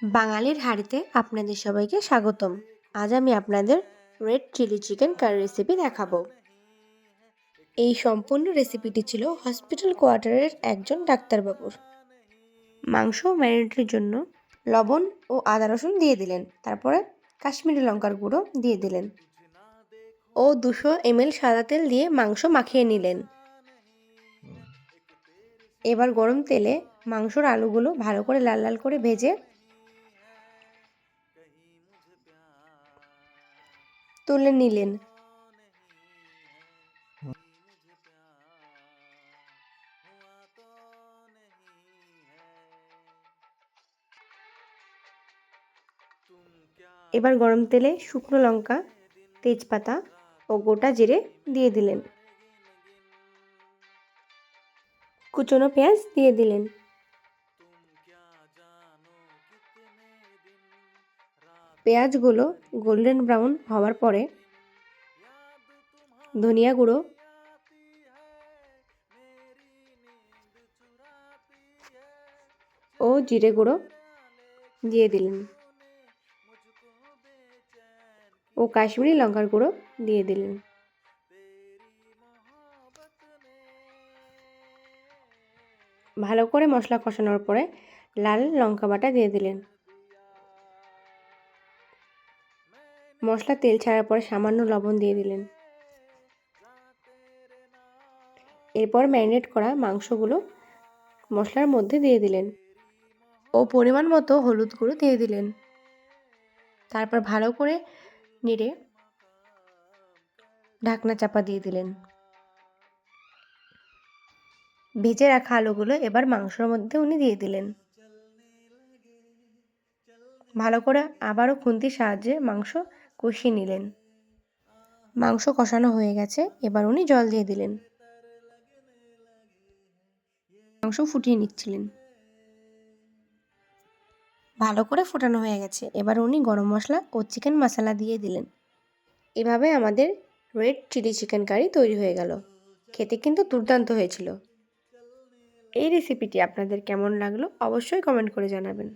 বাঙালির হাঁড়িতে আপনাদের সবাইকে স্বাগতম। আজ আমি আপনাদের red chilli chicken curry recipe দেখাবো। এই সম্পূর্ণ রেসিপিটি ছিল হসপিটাল কোয়ার্টারের একজন ডাক্তারবাবুর। মাংস ম্যারিনেটের জন্য লবণ ও আদা রসুন দিয়ে দিলেন, তারপরে কাশ্মীরি লঙ্কার গুঁড়ো দিয়ে দিলেন ও 200 ml সাদা তেল দিয়ে মাংস মাখিয়ে নিলেন। এবার গরম তেলে মাংসর আলুগুলো ভালো করে লাল লাল করে ভেজে তুলে নিলেন। এবার গরম তেলে শুকনো লঙ্কা, তেজপাতা ও গোটা জিরে দিয়ে দিলেন। কুচনো পেঁয়াজ দিয়ে দিলেন। পেঁয়াজগুলো গোল্ডেন ব্রাউন হওয়ার পরে ধনিয়া গুঁড়ো, ও জিরে গুঁড়ো দিয়ে দিলেন ও কাশ্মীরি লঙ্কার গুঁড়ো দিয়ে দিলেন। ভালো করে মশলা কষানোর পরে লাল লঙ্কা বাটা দিয়ে দিলেন। মশলা তেল ছাড়ার পরে সামান্য লবণ দিয়ে দিলেন। এরপর ম্যারিনেট করা মাংসগুলো মশলার মধ্যে দিয়ে দিলেন ও পরিমাণ মতো হলুদ গুঁড়ো দিয়ে দিলেন। তারপর ভালো করে নেড়ে ঢাকনা চাপা দিয়ে দিলেন। ভেজে রাখা আলুগুলো এবার মাংসের মধ্যে উনি দিয়ে দিলেন। ভালো করে আবারও খুন্তির সাহায্যে মাংস কষিয়ে নিলেন। মাংস কষানো হয়ে গেছে, এবার উনি জল দিয়ে দিলেন। মাংস ফুটিয়ে নিচ্ছিলেন। ভালো করে ফোটানো হয়ে গেছে, এবার উনি গরম মশলা ও চিকেন মশলা দিয়ে দিলেন। এভাবে আমাদের রেড চিলি চিকেন কারি তৈরি হয়ে গেল। খেতে কিন্তু দুর্দান্ত হয়েছিল। এই রেসিপিটি আপনাদের কেমন লাগলো অবশ্যই কমেন্ট করে জানাবেন।